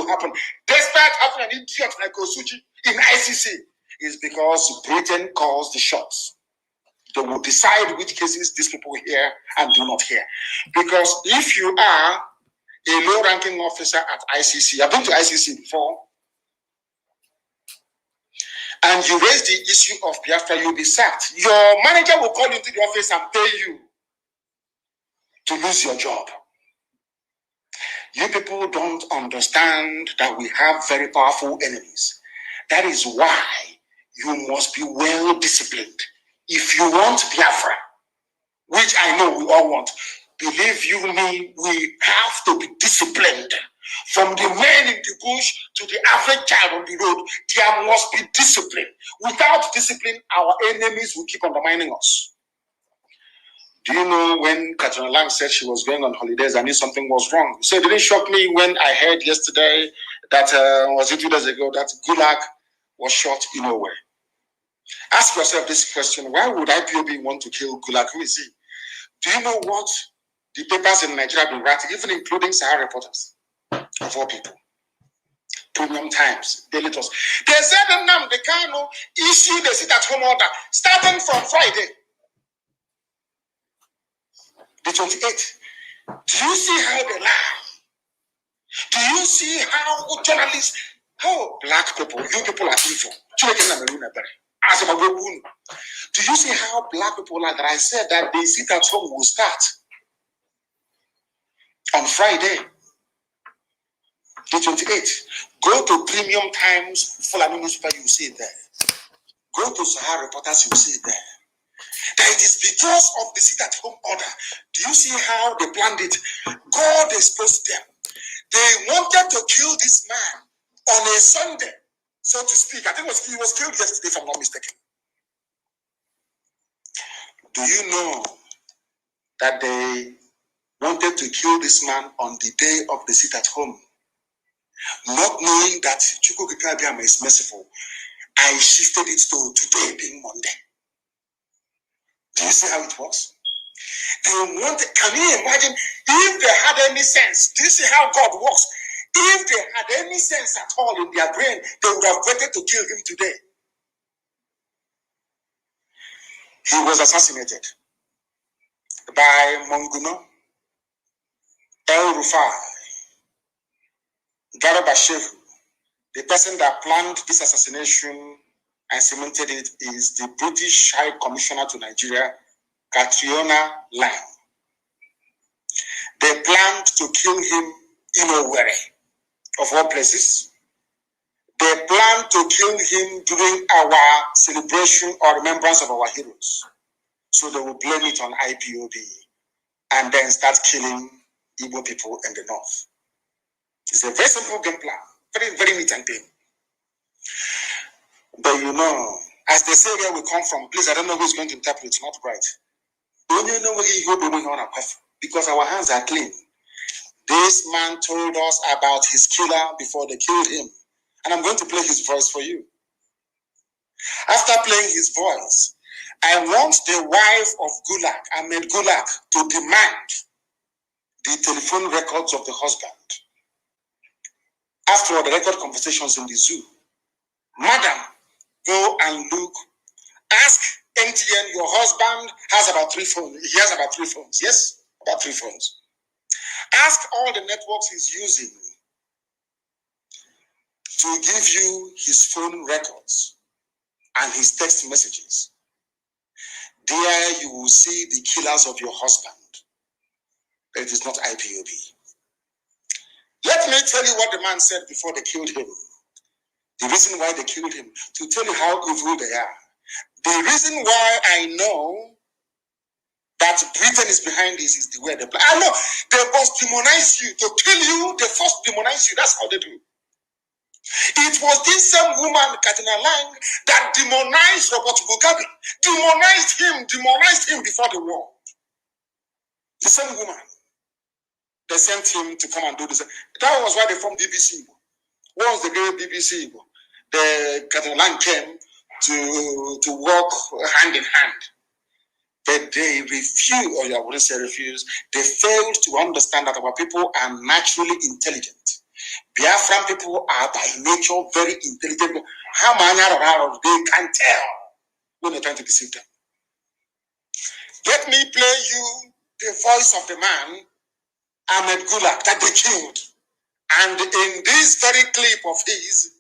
happen, despite having an idiot like Osuji in ICC, is because Britain calls the shots. They will decide which cases these people hear and do not hear. Because if you are a low-ranking officer at ICC, I've been to ICC before, and you raise the issue of Biafra, you'll be sacked. Your manager will call you into the office and pay you to lose your job. You people don't understand that we have very powerful enemies. That is why you must be well disciplined. If you want Biafra, which I know we all want, believe you me, we have to be disciplined. From the man in the bush to the average child on the road, there must be discipline. Without discipline, our enemies will keep undermining us. Do you know when Katrina Lang said she was going on holidays, I knew something was wrong? So it didn't shock me when I heard yesterday that, was it 2 days ago, that Gulag was shot in nowhere. Ask yourself this question: why would IPOB want to kill Gulag? Who is he? Do you know what the papers in Nigeria have been writing, even including Sahara reporters, of all people? Premium Times, Daily Trust. They said Nnamdi Kanu issued a sit-at-home order starting from Friday, the 28th. Do you see how they lie? Do you see how journalists, how black people, you people are evil? Do you see how black people are that I said that the sit-at-home will start on Friday, the 28th? Go to Premium Times, Fulani newspaper, you see it there. Go to Sahara Reporters, you see it there. That it is because of the sit-at-home order. Do you see how they planned it? God exposed them. They wanted to kill this man on a Sunday, so to speak. I think he was killed yesterday, if I'm not mistaken. Do you know that they wanted to kill this man on the day of the sit-at-home? Not knowing that Chukwuka is merciful, I shifted it to today being Monday. Do you see how it works? They wanted, can you imagine if they had any sense? Do you see how God works? If they had any sense at all in their brain, they would have waited to kill him today. He was assassinated by Monguno, El Rufai, Garba Shehu. The person that planned this assassination and cemented it is the British High Commissioner to Nigeria, Katrina Lang. They planned to kill him in Owerri, of all places. They planned to kill him during our celebration or remembrance of our heroes. So they will blame it on IPOB and then start killing Igbo people in the north. It's a very simple game plan, very, very neat and clean. But you know, as they say where we come from, please, I don't know who's going to interpret, not right. Don't you know where you go because our hands are clean. This man told us about his killer before they killed him. And I'm going to play his voice for you. After playing his voice, I want the wife of Gulag, Ahmed Gulag, to demand the telephone records of the husband. After all, the record conversations in the zoo. Madam, go and look. Ask MTN, your husband has about 3 phones. He has about 3 phones. Yes? About 3 phones. Ask all the networks he's using to give you his phone records and his text messages. There you will see the killers of your husband. But it is not IPOB. Let me tell you what the man said before they killed him. The reason why they killed him, to tell you how evil they are. The reason why I know that Britain is behind this is the way they play. I know they must demonize you. To kill you, they first demonize you. That's how they do. It was this same woman, Katrina Lang, that demonized Robert Mugabe. Demonized him before the war. The same woman. They sent him to come and do this. That was why they formed BBC. Once they gave BBC, the Katrina Lang came to work hand in hand. But they refused, or I wouldn't say refused, they failed to understand that our people are naturally intelligent. Biafran people are by nature very intelligent. How many they can tell when they're trying to deceive them. Let me play you the voice of the man, Ahmed Gulag, that they killed. And in this very clip of his,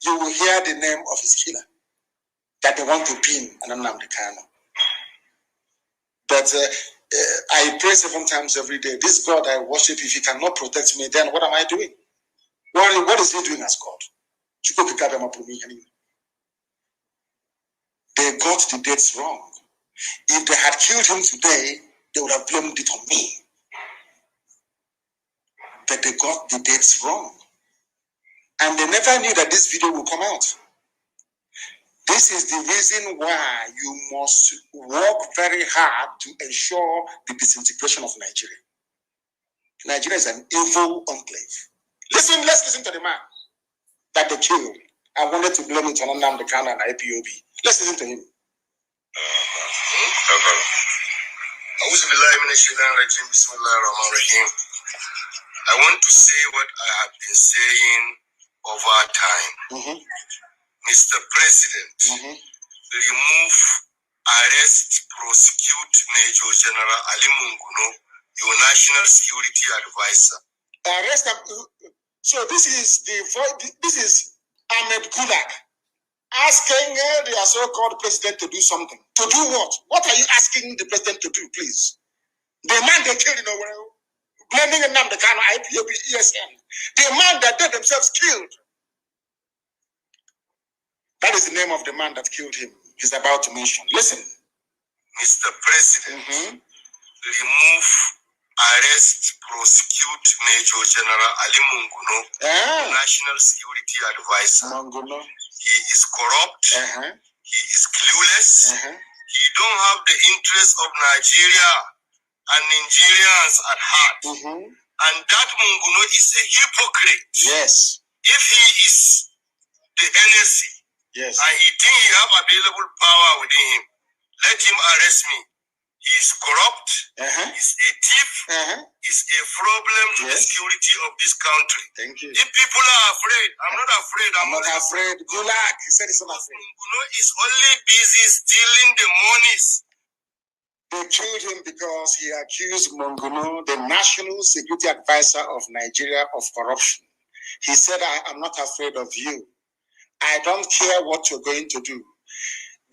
you will hear the name of his killer that they want to pin Nnamdi. But I pray 7 times every day. This God I worship, if he cannot protect me, then what am I doing? What is he doing as God? They got the dates wrong. If they had killed him today, they would have blamed it on me. But they got the dates wrong. And they never knew that this video will come out. This is the reason why you must work very hard to ensure the disintegration of Nigeria. Nigeria is an evil enclave. Let's listen to the man that they killed. I wanted to blame it on Nnamdi and IPOB. Let's listen to him. I want to say what I have been saying over time. Mr. President, remove, arrest, prosecute Major General Ali Munguno, your national security advisor. Arrest him. So this is Ahmed Gulag asking the so-called president to do something. To do what? What are you asking the president to do, please? The man they killed in Owerri, blaming Nnamdi Kanu, IPOB, ESN. The man that they themselves killed. That is the name of the man that killed him. He's about to mention. Listen. Mr. President, remove, arrest, prosecute Major General Ali Munguno, National Security Advisor. Munguno. He is corrupt. He is clueless. He don't have the interests of Nigeria and Nigerians at heart. And that Munguno is a hypocrite. Yes. If he is the NSC, yes, and he think he have available power within him, let him arrest me. He is corrupt. He's a thief. He's a problem to the security of this country. Thank you. If people are afraid, I'm not afraid. I'm not afraid. Gulag, he said he's not afraid. Munguno is only busy stealing the monies. They killed him because he accused Munguno, the National Security Advisor of Nigeria, of corruption. He said, I am not afraid of you. I don't care what you're going to do.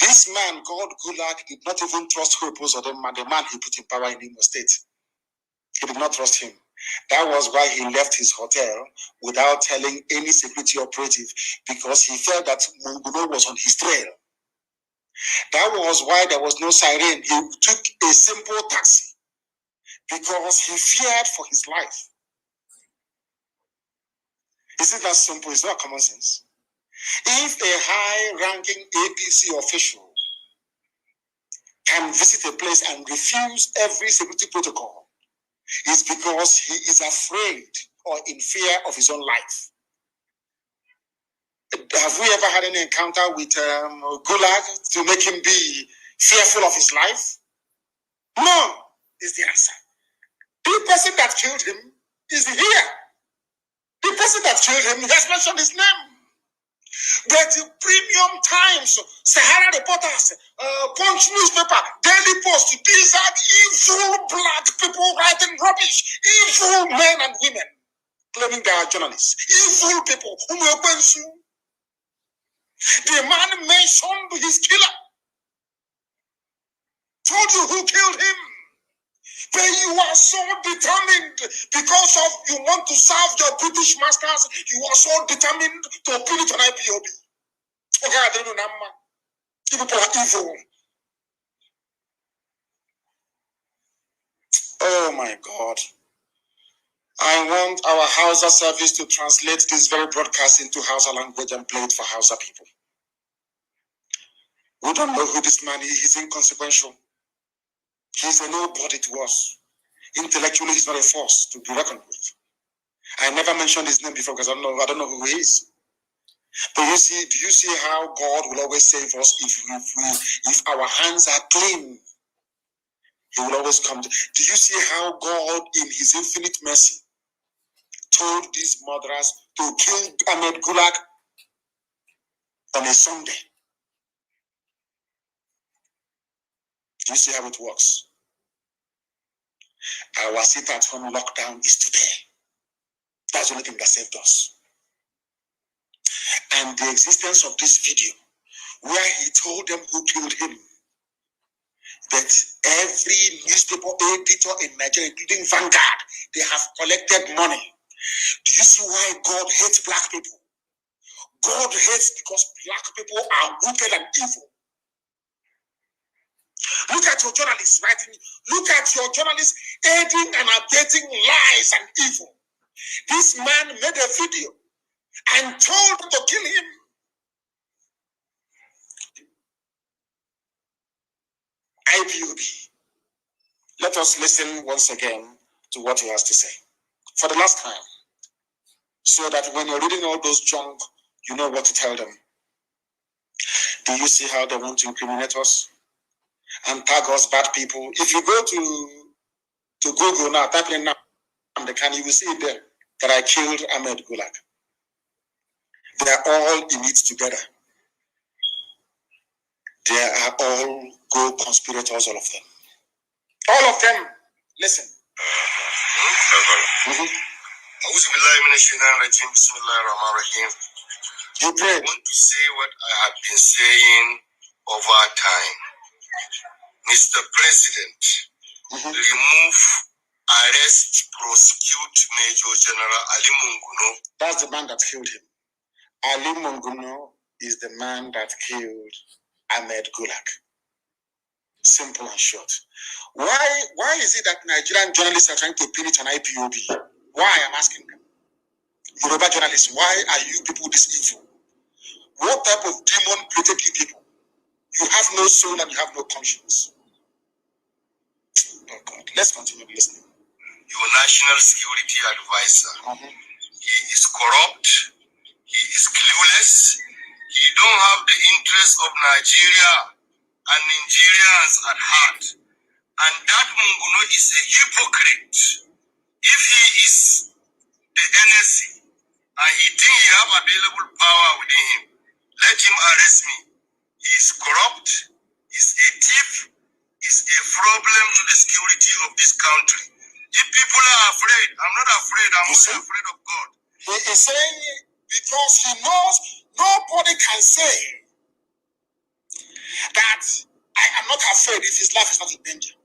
This man called Gulag did not even trust Hope's or the man he put in power in Imo State. He did not trust him. That was why he left his hotel without telling any security operative, because he felt that Munguno was on his trail. That was why there was no siren. He took a simple taxi because he feared for his life. Isn't that simple? It's not common sense. If a high-ranking APC official can visit a place and refuse every security protocol, it's because he is afraid or in fear of his own life. Have we ever had any encounter with Gulag to make him be fearful of his life? No, is the answer. The person that killed him is here. The person that killed him has mentioned his name. But Premium Times, Sahara Reporters, Punch newspaper, Daily Post, these are evil black people writing rubbish. Evil men and women claiming they are journalists. Evil people. The man mentioned his killer. Told you who killed him. But you are so determined because of you want to serve your British masters. You are so determined to put it on IPOB. Okay, I don't know. You people are evil. Oh my God. I want our Hausa service to translate this very broadcast into Hausa language and play it for Hausa people. We don't know who this man is. He's inconsequential. He's a nobody to us. Intellectually, he's not a force to be reckoned with. I never mentioned his name before because I don't know who he is. But do you see how God will always save us if our hands are clean? He will always come. Do you see how God, in his infinite mercy, told these murderers to kill Ahmed Gulag on a Sunday. Do you see how it works? Our sit-at-home lockdown is today. That's the only thing that saved us. And the existence of this video, where he told them who killed him, that every newspaper editor in Nigeria, including Vanguard, they have collected money. Do you see why God hates black people? God hates because black people are wicked and evil. Look at your journalists writing. Look at your journalists aiding and abetting lies and evil. This man made a video and told them to kill him. IPOB. Let us listen once again to what he has to say for the last time, so that when you're reading all those junk, you know what to tell them. Do you see how they want to incriminate us and tag us bad people? If you go to Google now, type in Nnamdi, you will see it there that I killed Ahmed Gulag. They are all in it together. They are all co-conspirators, all of them. All of them. Listen. You pray. I want to say what I have been saying over time. Mr. President, remove, arrest, prosecute Major General Ali Munguno. That's the man that killed him. Ali Munguno is the man that killed Ahmed Gulag. Simple and short. Why is it that Nigerian journalists are trying to pin it on IPOB? Why? I'm asking them. Yoruba journalists, why are you people this evil? What type of demon created you people? You have no soul and you have no conscience. Oh God. Let's continue listening. Your national security advisor. He is corrupt. He is clueless. He don't have the interests of Nigeria and Nigerians at heart. And that Munguno is a hypocrite. If he is the NSC and he think he have available power within him, let him arrest me. He is corrupt. He's a thief. He's a problem to the security of this country. If people are afraid, I'm not afraid. I'm only afraid of God. He is saying because he knows nobody can say that I am not afraid if his life is not in danger.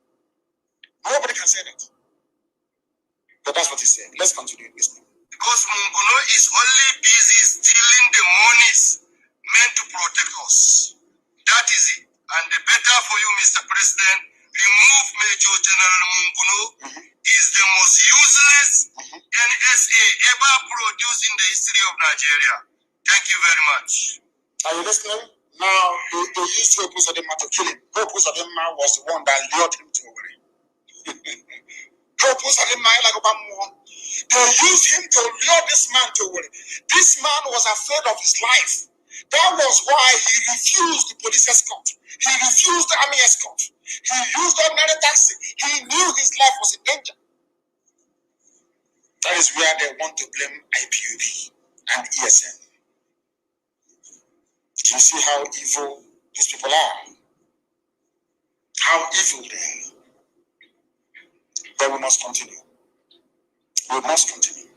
Nobody can say that. But that's what he said. Let's continue listening. Because Munguno is only busy stealing the monies meant to protect us. That is it. And the better for you, Mr. President, remove Major General Munguno. Is the most useless NSA ever produced in the history of Nigeria. Thank you very much. Are you listening? Now, they used to oppose Adema to kill him. Oppose Adema was the one that lured him to Owerri. They used him to lure this man to Owerri. This man was afraid of his life. That was why he refused the police escort. He refused the army escort. He used ordinary taxi. He knew his life was in danger. That is where they want to blame IPOB and ESN. Do you see how evil these people are? How evil they are. But we must continue. We must continue.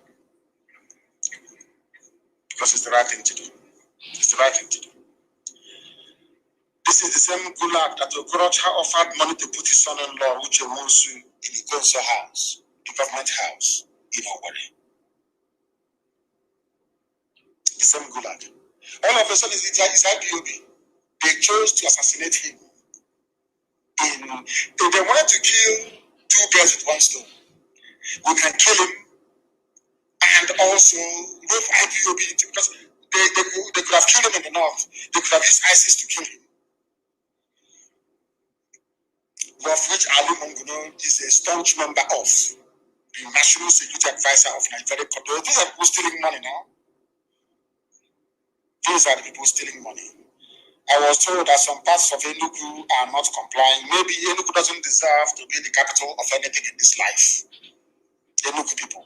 Because it's the right thing to do. It's the right thing to do. This is the same Gulag that Okorocha offered money to put his son-in-law, Uche Wonsu, in the Gonso house, the government house in Owerri. The same Gulag. All of a sudden, it's IPOB. They chose to assassinate him. They wanted to kill two birds with one stone. We can kill him and also rope IPOB because they could have killed him in the north. They could have used ISIS to kill him. Of which Ali Munguno is a staunch member of the National Security Advisor of Nigeria. These are people stealing money now. These are the people stealing money. I was told that some parts of Enugu are not complying. Maybe Enugu doesn't deserve to be the capital of anything in this life. Enugu people.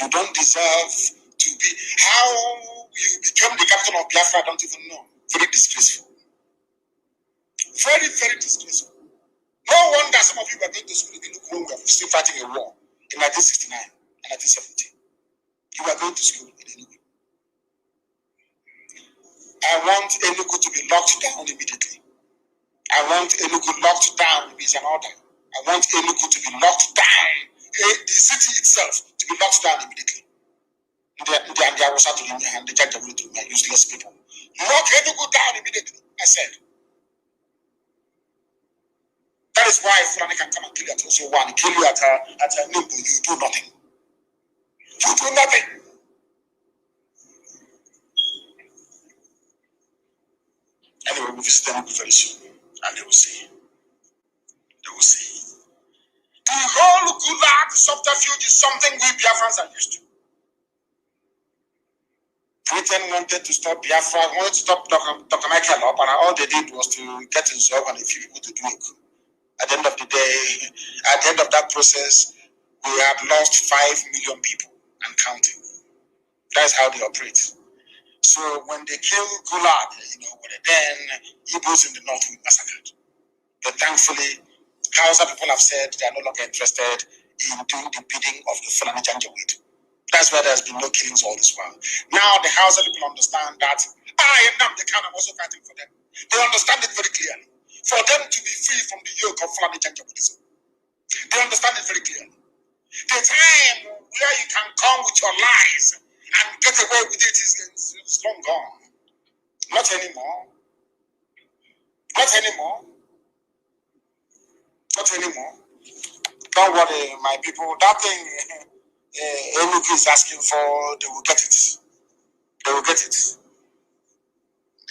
You don't deserve to be. How you became the captain of Biafra, I don't even know. Very disgraceful. Very, very disgraceful. No wonder some of you were going to school in the when we were still fighting a war in 1969 and 1970. You were going to school in Enugu. I want Enugu to be locked down immediately. I want Enugu locked down with an order. I want Enugu to be locked down. The city itself to be locked down immediately. The was out to me and the judge will do my useless people. Lock Enugu down immediately, I said. That is why Fulani can come and kill you at also one, kill you at a Nimbu, you do nothing. You do nothing. Anyway, we'll visit them very soon, and they will see. They will see. The whole Gulag subterfuge is something we Biafrans are used to. Britain wanted to stop Biafra, wanted to stop Dr. Michael up, and all they did was to get himself and a few people to do it. At the end of the day, at the end of that process, we had lost 5 million people and counting. That's how they operate. So when they kill Gulag, then Igbos in the north will be massacred. But thankfully, Hausa people have said they are no longer interested in doing the bidding of the Fulani Janjaweed. That's why there's been no killings all this while. Now the Hausa people understand that I am Nnamdi, I'm also fighting for them. They understand it very clearly. For them to be free from the yoke of Fulani Janjaweedism. They understand it very clearly. The time where you can come with your lies and get away with it is long gone. Not anymore. Not anymore. Not anymore. Don't worry, my people. That thing Enugu is asking for, they will get it. They will get it.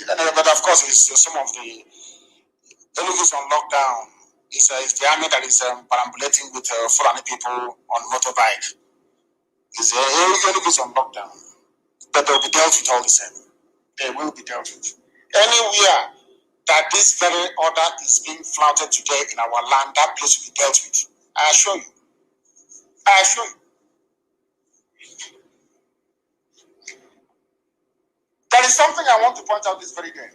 But of course, it's some of the Enugu is on lockdown. It's the army that is perambulating with Fulani people on motorbike. Enugu is on lockdown. But they will be dealt with all the same. They will be dealt with. Anywhere that this very order is being flouted today in our land, that place will be dealt with. I assure you. I assure you. There is something I want to point out this very day.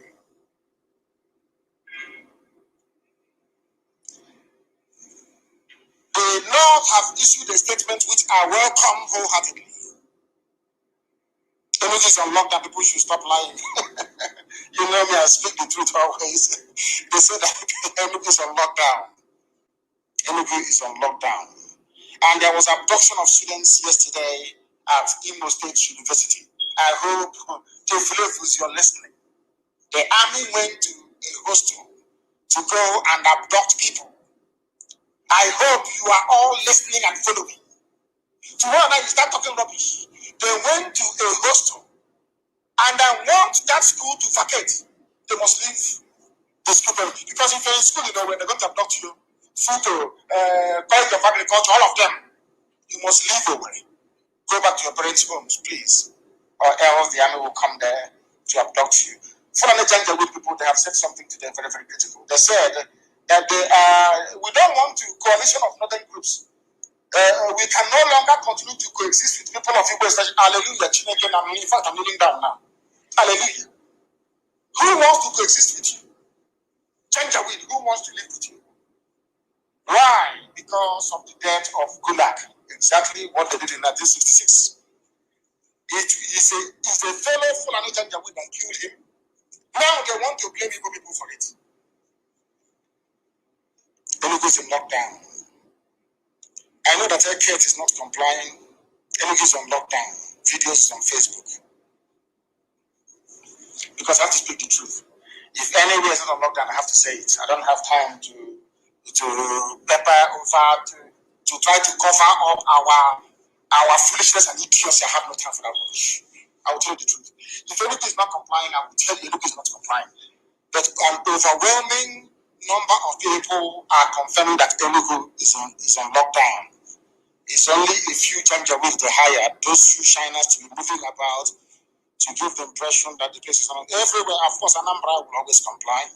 The North have issued a statement which I welcome wholeheartedly. Enugu is on lockdown, people should stop lying. You know me, I speak the truth always. They say that Enugu is on lockdown. Enugu is on lockdown. And there was abduction of students yesterday at Imo State University. I hope, Tefilefus, you're listening. The army went to a hostel to go and abduct people. I hope you are all listening and following. Tomorrow night you start talking rubbish. They went to a hostel and I want that school to vacate. They must leave the school. Because if you're in school, when they're going to abduct you, food, college of agriculture, all of them, you must leave away. Go back to your parents' homes, please. Or else the army will come there to abduct you. Fulani Janjaweed people, they have said something to them very, very critical. They said that we don't want to coalition of northern groups. We can no longer continue to coexist with people of Igbo station. Hallelujah. In fact, I'm kneeling down now. Hallelujah. Who wants to coexist with you? Janjaweed, who wants to live with you? Why? Because of the death of Gulag. Exactly what they did in 1966. It's a fellow Fulani Janjaweed that killed him. Now they want to blame Igbo people for it. Enugu is in lockdown. I know that Eket is not complying. Enugu is on lockdown. Videos on Facebook. Because I have to speak the truth. If anywhere is not on lockdown, I have to say it. I don't have time to pepper over, to try to cover up our foolishness and idiocy. I have no time for that rubbish. I will tell you the truth. If Enugu is not complying, I will tell you Enugu is not complying. But an overwhelming number of people are confirming that Enugu is on lockdown. It's only a few Janjaweed they hired, those few shiners to be moving about to give the impression that the place is on everywhere. Of course, Anambra will always comply.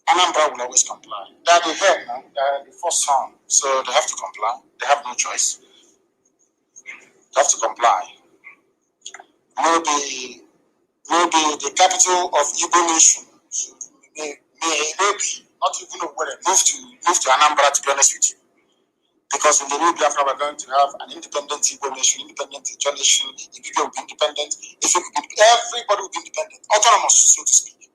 Anambra will always comply. They're the head now, they're the first son, so they have to comply. They have no choice. have to comply. Maybe the capital of Igbo nation may not even know where move to Anambra, to be honest with you. Because in the new Biafra, we're going to have an independent Igbo nation, independent Ijaw nation, Ibibio will be independent, everybody will be independent, autonomous, so to speak.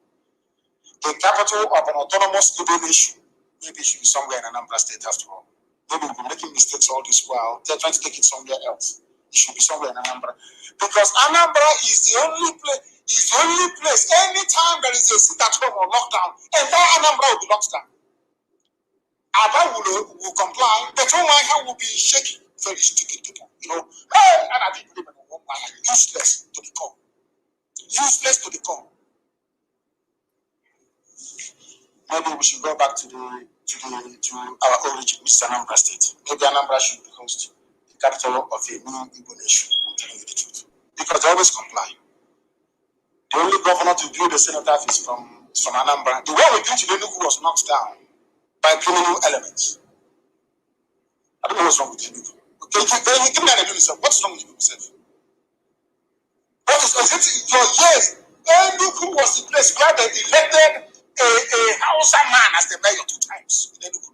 The capital of an autonomous Igbo nation, maybe it should be somewhere in Anambra State after all. Maybe we've been making mistakes all this while. They're trying to take it somewhere else. It should be somewhere in Anambra. Because Anambra is the only place, anytime there is a sit at home or lockdown, entire Anambra will be locked down. Aba will comply, but Omaiha will be shaky. Very stupid people, Hey, and I didn't believe in Omaiha. Useless to the core. Useless to the core. Maybe we should go back to our origin, which is Anambra State. Maybe Anambra should be host the capital of a new Igbo nation. I'm telling you the truth. Because they always comply. The only governor to build a cenotaph is from Anambra. The one we built in Enugu was knocked down by criminal elements. I don't know what's wrong with you people. Give me an idea. What's wrong with you people? What is it? Your years, Enugu was the place where they elected a Hausa man as the mayor 2 times in Enugu.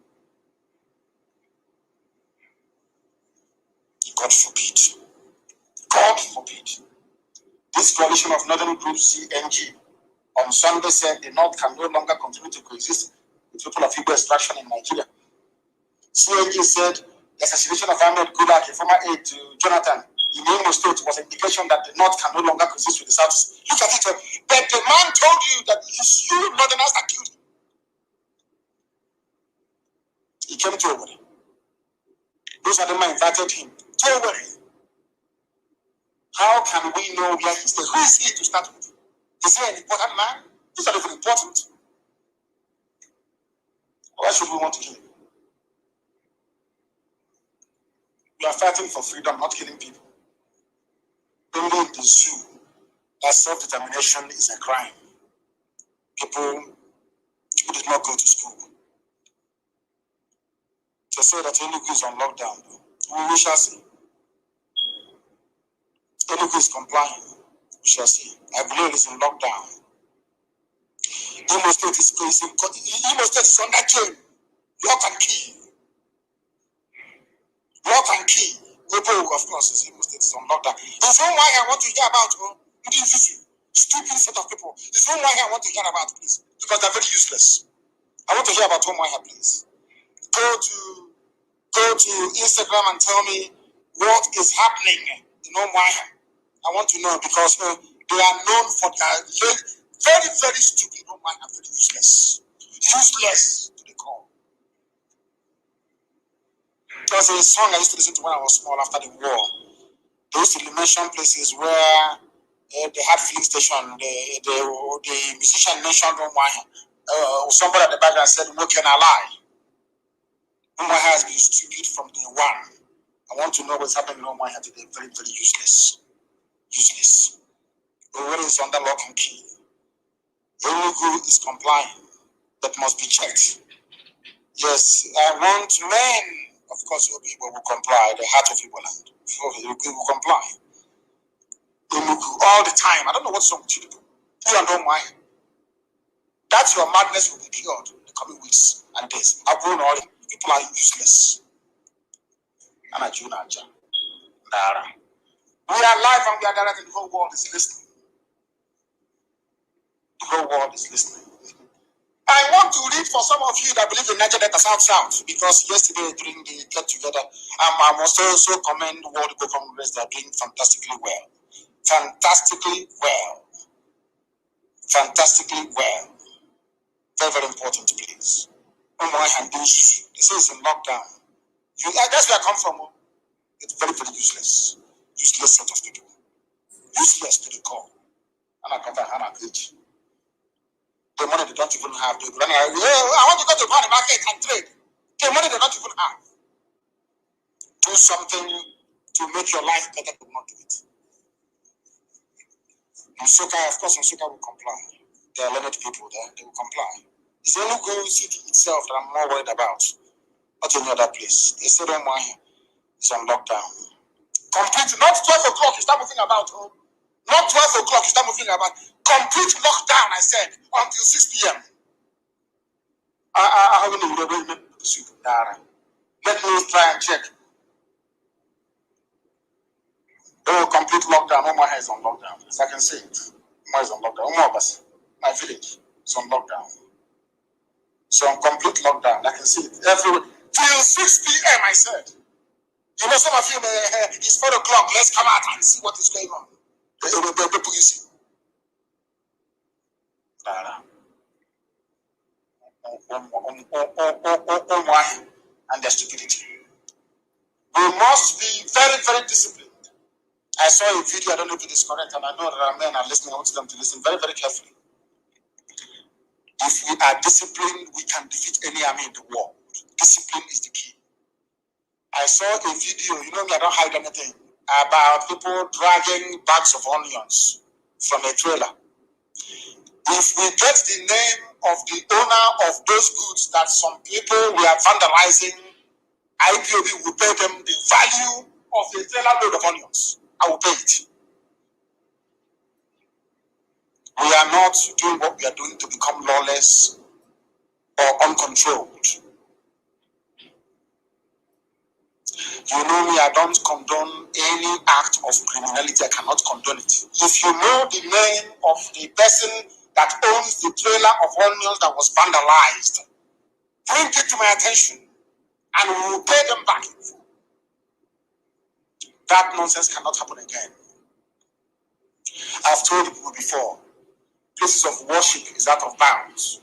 God forbid. God forbid. This coalition of northern groups, CNG, on Sunday said the North can no longer continue to coexist with people of Igbo extraction in Nigeria. CNG said the assassination of Ahmed Gulak, a former aide to Jonathan in Imo State, was an indication that the North can no longer coexist with the South. Look at it. But the man told you that you Northerners are killed. He came to Owerri. Those are the men invited him to Owerri. How can we know where he stays? Who is he to start with? Is he an important man? These are even important. Why should we want to kill him? We are fighting for freedom, not killing people. Only in the zoo that self-determination is a crime. People did not go to school. To say that Enugu is on lockdown, we shall see. Enugu is complying, we shall see. I believe it's in lockdown. Imo State is under chain. Lock and key. Lock and key. People, of course, is Imo State is on lockdown. There's one why I want to hear about stupid set of people. There's one why I want to hear about, please. Because they're very useless. I want to hear about Omaiha, please. Go to Instagram and tell me what is happening in Omaiha. I want to know because they are known for their very, very stupid Omaiha, very useless. Useless to the core. There was a song I used to listen to when I was small after the war. They used to mention places where they had filling station. The musician mentioned Omaiha. Somebody at the background said, "What can I lie?" Omaiha has been stupid from day one. I want to know what's happening in Omaiha today. Very, very useless. Useless. Owerri is under lock and key. Enugu is complying, but must be checked. Yes, I want men, of course, Igbo will comply, the heart of Igbo land. Enugu will comply. Enugu, all the time. I don't know what's wrong with you people. You and Omaiha. That's your madness will be cured in the coming weeks and days. People are useless. We are live and we are direct, and the whole world is listening. The whole world is listening. I want to read for some of you that believe in Niger Delta South, because yesterday during the get together, I must also commend the World Igbo Congress. They are doing fantastically well. Fantastically well. Fantastically well. Very, very important, please. They say it's in lockdown. That's where I come from. It's very, very useless. Useless set of people. Useless to the core. The money they don't even have. I want to go to the market and trade. The money they don't even have. Do something to make your life better, but not do it. Nsoka, of course, Nsoka will comply. There are learned people there, they will comply. It's the Enugu city itself that I'm more worried about. Not any other place. They say Omaiha is on lockdown. Complete, not 12 o'clock, you start moving about. Oh. Not 12 o'clock, you start moving about. Complete lockdown, I said, until 6 p.m. Let me try and check. Oh, complete lockdown. All my hair is on lockdown. As I can see it. My is on lockdown. All my village is on lockdown. So on complete lockdown. I can see it everywhere. Till 6 p.m. I said. You know, some of you, it's 4 o'clock. Let's come out and see what is going on. The police. And their stupidity. We must be very, very disciplined. I saw a video, I don't know if it is correct, and I know there are men are listening. I want them to listen very, very carefully. If we are disciplined, we can defeat any army in the world. Discipline is the key. I saw a video, you know me, I don't hide anything, about people dragging bags of onions from a trailer. If we get the name of the owner of those goods that some people were vandalizing, IPOB will pay them the value of a trailer load of onions. I will pay it. We are not doing what we are doing to become lawless or uncontrolled. You know me, I don't condone any act of criminality. I cannot condone it. If you know the name of the person that owns the trailer of onions that was vandalized, bring it to my attention and we will pay them back. That nonsense cannot happen again. I've told people before, places of worship is out of bounds.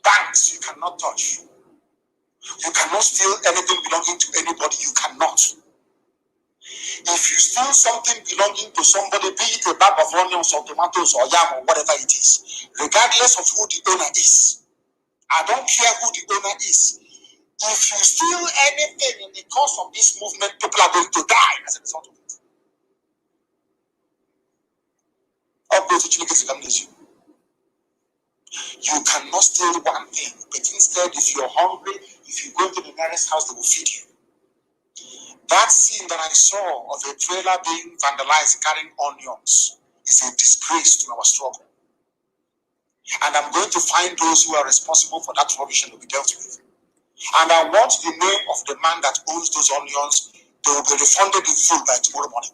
Banks you cannot touch. You cannot steal anything belonging to anybody. You cannot. If you steal something belonging to somebody, be it a bag of onions or tomatoes or yam or whatever it is, regardless of who the owner is, I don't care who the owner is. If you steal anything in the course of this movement, people are going to die as a result of it. You cannot steal one thing, but instead, if you're hungry, if you go to the nearest house, they will feed you. That scene that I saw of a trailer being vandalized carrying onions is a disgrace to our struggle. And I'm going to find those who are responsible for that rubbish and will be dealt with. And I want the name of the man that owns those onions. They will be refunded in full by tomorrow morning.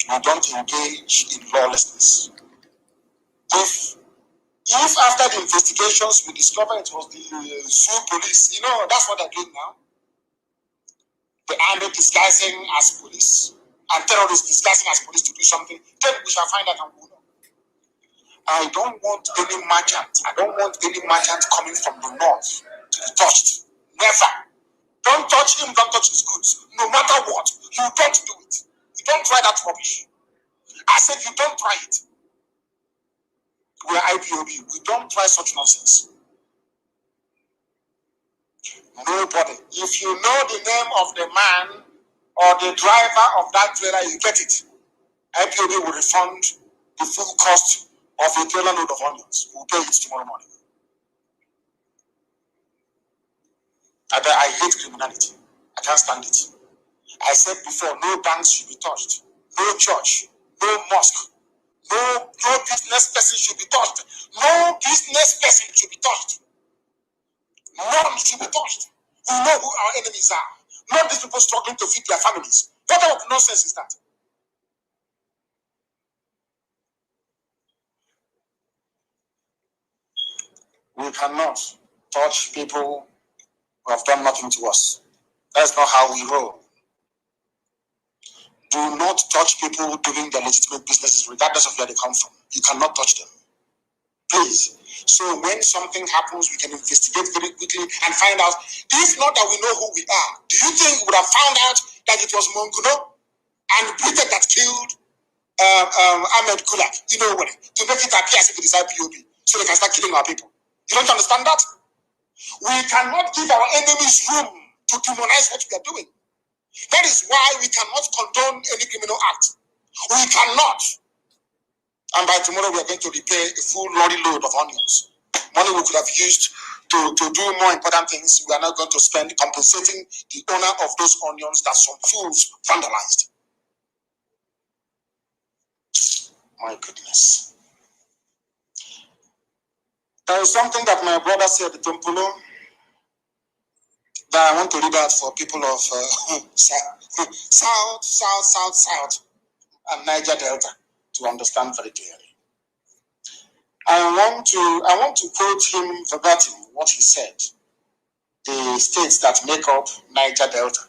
We don't engage in lawlessness. If after the investigations we discover it was the Sioux police, you know, that's what they're doing now. The army disguising as police and terrorists disguising as police to do something, then we shall find out and we will know. I don't want any merchant coming from the north to be touched. Never. Don't touch him, don't touch his goods. No matter what, you don't do it. You don't try that rubbish. I said you don't try it. We are IPOB. We don't try such nonsense. Nobody. If you know the name of the man or the driver of that trailer, you get it. IPOB will refund the full cost of a trailer load of onions. We'll pay it tomorrow morning. I hate criminality. I can't stand it. I said before, no banks should be touched. No church. No mosque. No business person should be touched. No business person should be touched. None should be touched. We know who our enemies are. Not these people struggling to feed their families. What type of nonsense is that? We cannot touch people who have done nothing to us. That's not how we roll. Do not touch people doing their legitimate businesses, regardless of where they come from. You cannot touch them. Please. So when something happens, we can investigate very quickly and find out. If not that we know who we are, do you think we would have found out that it was Monguno and Britain that killed Ahmed Kulak, you know what, to make it appear as if it is IPOB, so they can start killing our people? You don't understand that? We cannot give our enemies room to demonize what we are doing. That is why we cannot condone any criminal act. We cannot. And by tomorrow, we are going to repay a full lorry load of onions. Money we could have used to do more important things, we are not going to spend compensating the owner of those onions that some fools vandalized. My goodness. There is something that my brother said, Tompulo, that I want to read out for people of South, and Niger Delta to understand very clearly. I want to quote him verbatim what he said. The states that make up Niger Delta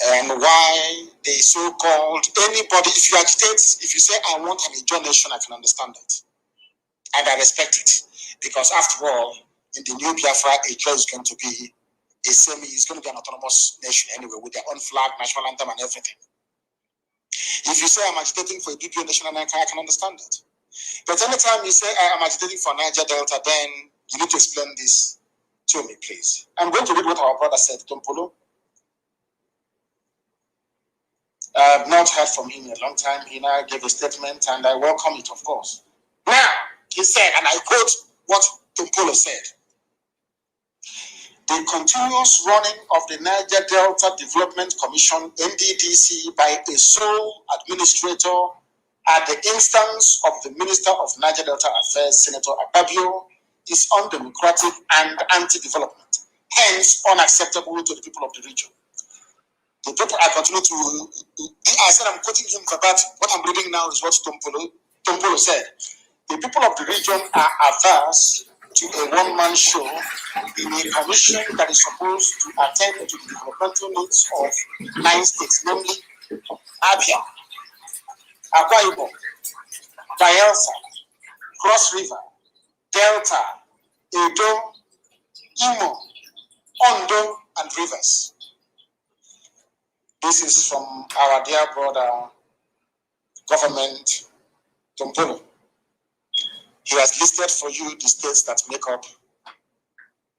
and why they so-called anybody. If you agitate, if you say I want an Ijaw nation, I can understand that, and I respect it, because after all, in the new Biafra, Ijaw is going to be it's going to be an autonomous nation anyway, with their own flag, national anthem, and everything. If you say I'm agitating for a BPO national anthem, I can understand that. But anytime you say I am agitating for Niger Delta, then you need to explain this to me, please. I'm going to read what our brother said, Tompolo. I have not heard from him in a long time. He now gave a statement, and I welcome it, of course. Now, he said, and I quote what Tompolo said: the continuous running of the Niger Delta Development Commission, NDDC, by a sole administrator at the instance of the Minister of Niger Delta Affairs, Senator Akpabio, is undemocratic and anti-development, hence unacceptable to the people of the region. The people I continue to, I said I'm quoting him verbatim. What I'm reading now is what Tompolo said. The people of the region are averse to a one-man show in a commission that is supposed to attend to the developmental needs of 9 states, namely Abia, Akwa Ibom, Bayelsa, Cross River, Delta, Edo, Imo, Ondo, and Rivers. This is from our dear brother, government, Tompolo. He has listed for you the states that make up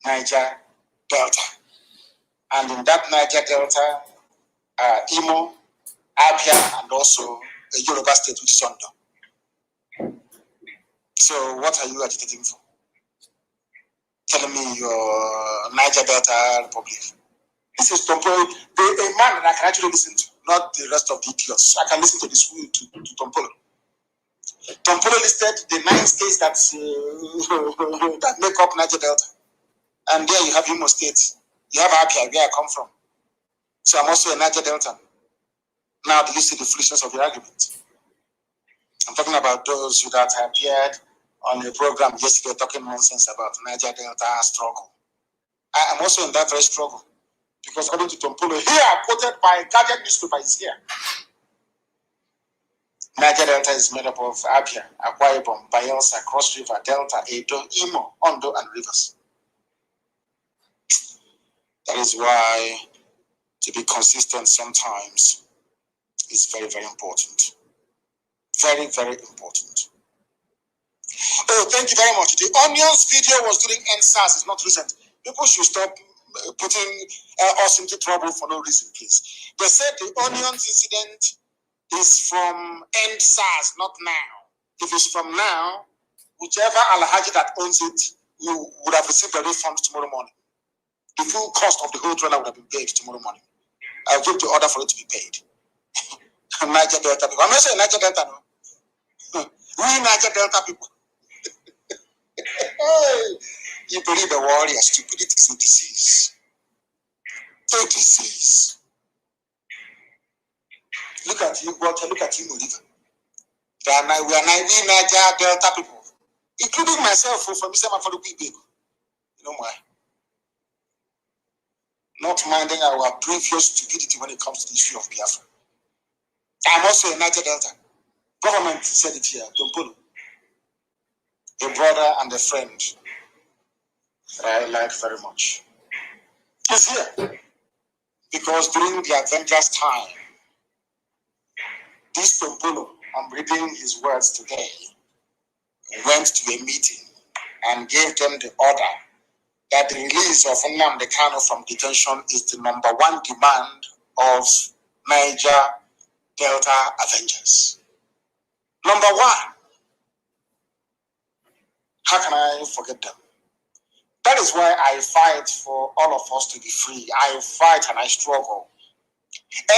Niger Delta. And in that Niger Delta, Imo, Abia, and also a Yoruba state, which is Ondo. So what are you agitating for? Telling me your Niger Delta Republic. This is Tompolo, a man that I can actually listen to, not the rest of the idiots. I can listen to this to Tompolo. Tompolo listed the 9 states that that make up Niger Delta. And there you have Imo State. You have Abia, where I come from. So I'm also a Niger Delta. Now do you see the foolishness of your argument? I'm talking about those who that appeared on a program yesterday talking nonsense about Niger Delta struggle. I am also in that very struggle. Because according to Tompolo, here quoted by Guardian newspaper is here. Niger Delta is made up of Abia, Akwa Ibom, Bayelsa, Cross River, Delta, Edo, Imo, Ondo, and Rivers. That is why to be consistent sometimes is very, very important. Very, very important. Oh, thank you very much. The Onions video was during NSAS. It's not recent. People should stop putting us into trouble for no reason, please. They said the Onions incident is from NSAS, not now. If it's from now, whichever Alhaji that owns it, you would have received the refund tomorrow morning. The full cost of the whole trailer would have been paid tomorrow morning. I'll give the order for it to be paid. Niger Delta people. I'm not saying Niger Delta, no. We Niger Delta people. You believe the warrior, stupidity is a disease. A disease. Look at you, water, look at you, River. We are Niger Delta people, including myself from for the people. You know why? Not minding our previous stupidity when it comes to the issue of Biafra. I'm also a Niger Delta. Government said it here, Tompolo. A brother and a friend that I like very much. He's here. Because during the Avengers time, this Tompolo, I'm reading his words today, went to a meeting and gave them the order that the release of Nnamdi from detention is the #1 demand of Niger Delta Avengers. #1. How can I forget them? That is why I fight for all of us to be free. I fight and I struggle.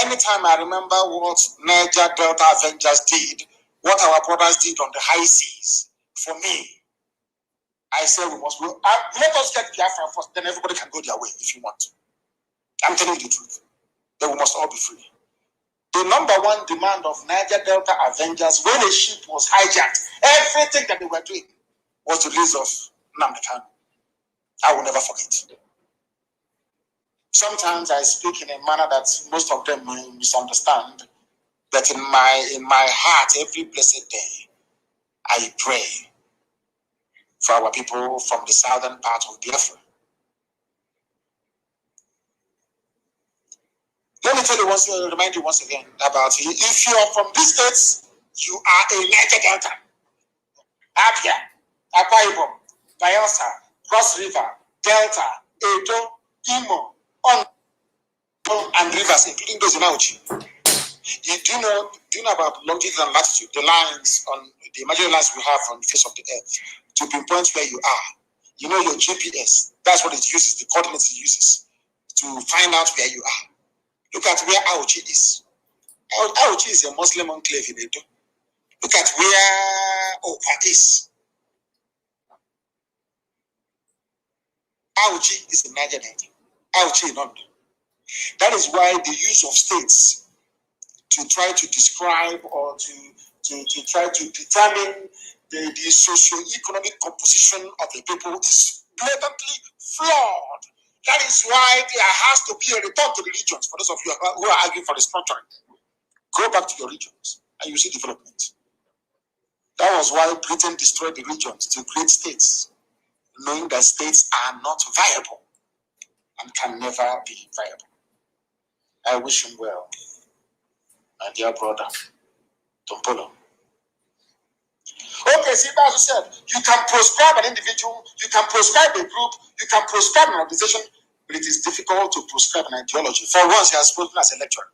Anytime I remember what Niger Delta Avengers did, what our brothers did on the high seas, for me, I say we must let us get Biafra first, then everybody can go their way if you want. I'm telling you the truth. Then we must all be free. The number one demand of Niger Delta Avengers when a ship was hijacked, everything that they were doing was the release of Nnamdi. I will never forget. Sometimes I speak in a manner that most of them may misunderstand, but in my heart, every blessed day, I pray for our people from the southern part of Biafra. Let me tell you remind you once again about it. If you are from these states, you are a Niger Delta. Abia, Akwa Ibom, Bayelsa, Cross River, Delta, Edo, Imo, and rivers, including those in Auchi. You do know about longitude and latitude, the lines on the imaginary lines we have on the face of the earth to pinpoint where you are. You know your GPS. That's what it uses, the coordinates it uses to find out where you are. Look at where Auchi is. Auchi is a Muslim enclave in Edo. Look at where Okwa is. Auchi is in Niger Delta. Auchi in London. That is why the use of states to try to describe or to try to determine the socio-economic composition of the people is blatantly flawed. That is why there has to be a return to the regions. For those of you who are arguing for the structuring, go back to your regions and you see development. That was why Britain destroyed the regions to create states, knowing that states are not viable and can never be viable. I wish him well, my dear brother, Tompolo. Okay, see, as I said, you can proscribe an individual, you can proscribe a group, you can proscribe an organization, but it is difficult to proscribe an ideology. For once, he has spoken as a lecturer.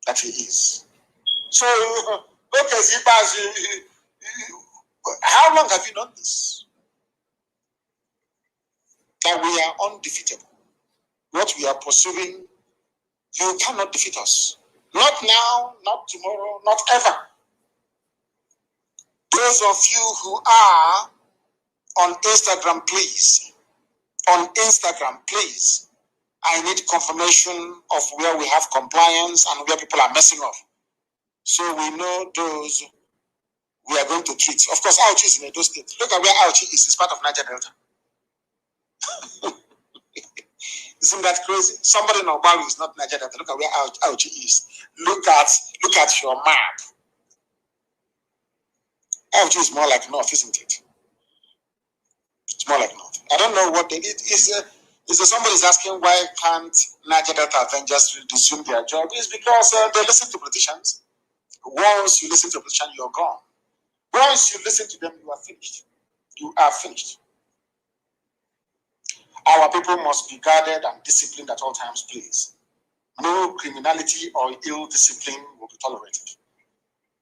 That he is. So, okay, see, how long have you done this? That we are undefeatable. What we are pursuing, you cannot defeat us. Not now, not tomorrow, not ever. Those of you who are on Instagram, please. On Instagram, please. I need confirmation of where we have compliance and where people are messing up. So we know those we are going to treat. Of course, Auchi is in Edo State. Look at where Auchi is. It's part of Niger Delta. Isn't that crazy? Somebody in Obaru is not Niger Delta. Look at where Auchi is. Look at your map. Auchi is more like north, isn't it? It's more like north. I don't know what they did. Somebody's asking why can't Niger Delta Avengers resume their job? It's because they listen to politicians. Once you listen to a politician, you're gone. Once you listen to them, you are finished. You are finished. Our people must be guarded and disciplined at all times, please. No criminality or ill discipline will be tolerated.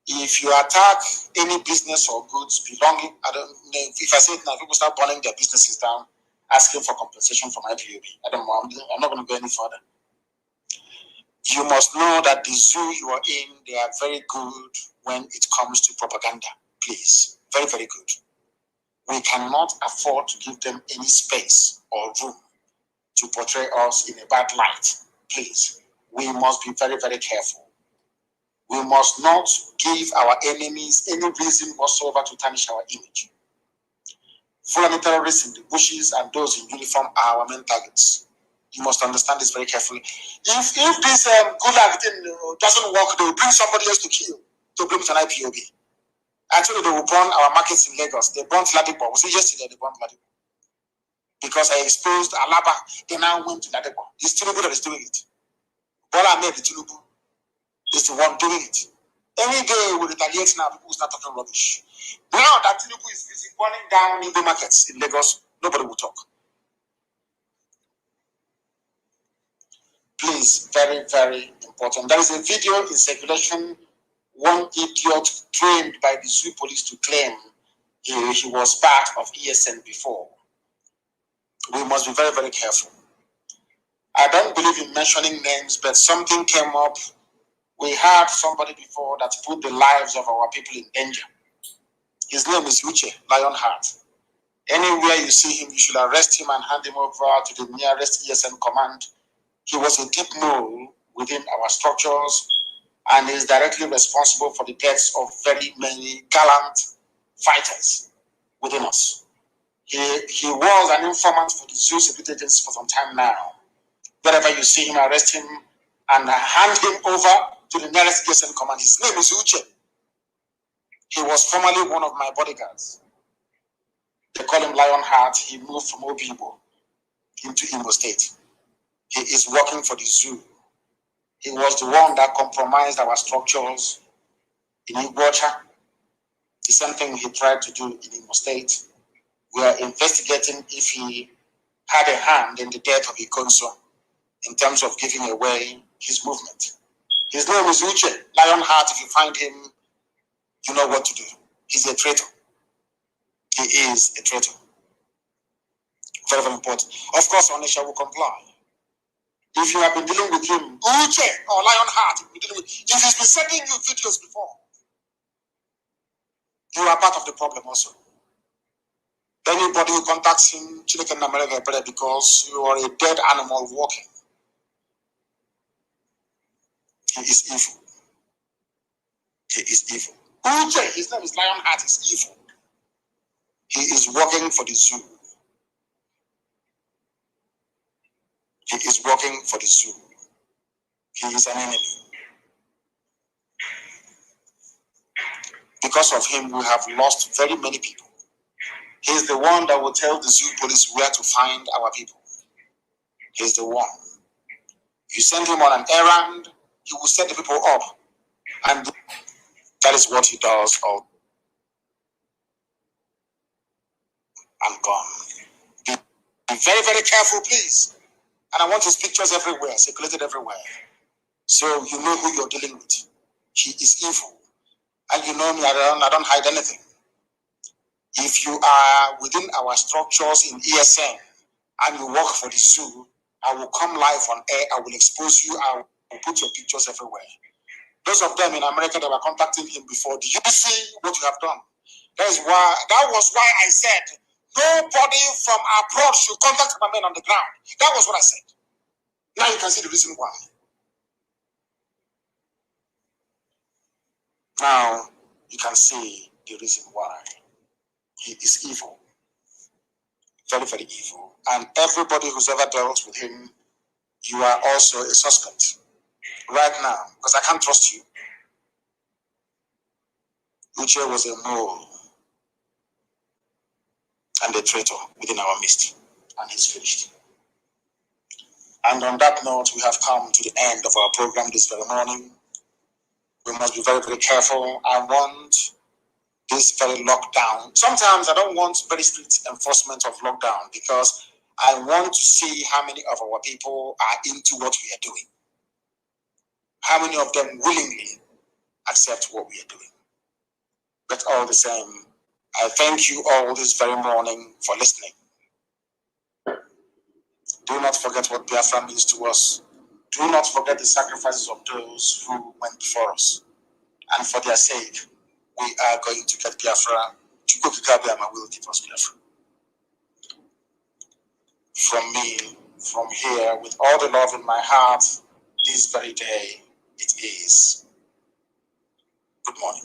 If you attack any business or goods belonging, if I say it now, people start burning their businesses down, asking for compensation from IPOB. I don't know, I'm not going to go any further. You must know that the zoo you are in, they are very good when it comes to propaganda. Please, very, very good. We cannot afford to give them any space or room to portray us in a bad light. Please, we must be very, very careful. We must not give our enemies any reason whatsoever to tarnish our image. Fulani terrorists in the bushes and those in uniform are our main targets. You must understand this very carefully. If this gulag thing doesn't work, they will bring somebody else to kill, to bring it an IPOB. Actually, they will burn our markets in Lagos. They burnt Ladipo. We see yesterday they burnt Ladipo. Because I exposed Alaba, they now went to Ladipo. It's Tinubu that is doing it. Bola Ahmed Tinubu is the one doing it. Any day we retaliate now, people will start talking rubbish. Now that Tinubu is busy burning down in the markets in Lagos, nobody will talk. Please, very, very important. There is a video in circulation, one idiot trained by the Swiss police to claim He was part of ESN before. We must be very, very careful. I don't believe in mentioning names, but something came up. We had somebody before that put the lives of our people in danger. His name is Uche, Lionheart. Anywhere you see him, you should arrest him and hand him over to the nearest ESN command. He was a deep mole within our structures and is directly responsible for the deaths of very many gallant fighters within us. He was an informant for the zoo security agency for some time now. Wherever you see him, arrest him and hand him over to the nearest ESN command. His name is Uche. He was formerly one of my bodyguards. They call him Lionheart. He moved from Obibo into Imo State. He is working for the zoo. He was the one that compromised our structures in Iguacha. The same thing he tried to do in Imo State. We are investigating if he had a hand in the death of Ikonso in terms of giving away his movement. His name is Uche, Lionheart. If you find him, you know what to do. He's a traitor. He is a traitor. Very, very important. Of course, Onisha will comply. If you have been dealing with him, Uche or Lionheart, if he's been sending you videos before, you are part of the problem also. Anybody who contacts him, Chineke Namerega better because you are a dead animal walking. He is evil. He is evil. Uche, his name is Lionheart, is evil. He is working for the zoo. He is working for the zoo. He is an enemy. Because of him, we have lost very many people. He is the one that will tell the zoo police where to find our people. He is the one. You send him on an errand, he will set the people up. And that is what he does all and gone. Be very, very careful, please. And I want his pictures everywhere, circulated everywhere. So you know who you're dealing with. He is evil. And you know me, I don't hide anything. If you are within our structures in ESN and you work for the zoo, I will come live on air, I will expose you, I will put your pictures everywhere. Those of them in America that were contacting him before, do you see what you have done? That was why I said, nobody from abroad should contact my men on the ground. That was what I said. Now you can see the reason why. Now you can see the reason why. He is evil. Very, very evil. And everybody who's ever dealt with him, you are also a suspect. Right now, because I can't trust you. Uche was a mole and a traitor within our midst. And he's finished. And on that note, we have come to the end of our program this very morning. We must be very, very careful. I want this very lockdown. Sometimes I don't want very strict enforcement of lockdown because I want to see how many of our people are into what we are doing. How many of them willingly accept what we are doing. But all the same, I thank you all this very morning for listening. Do not forget what Biafra means to us. Do not forget the sacrifices of those who went before us. And for their sake, we are going to get Biafra. Chukwu will give us Biafra. From me, from here, with all the love in my heart, this very day, it is. Good morning.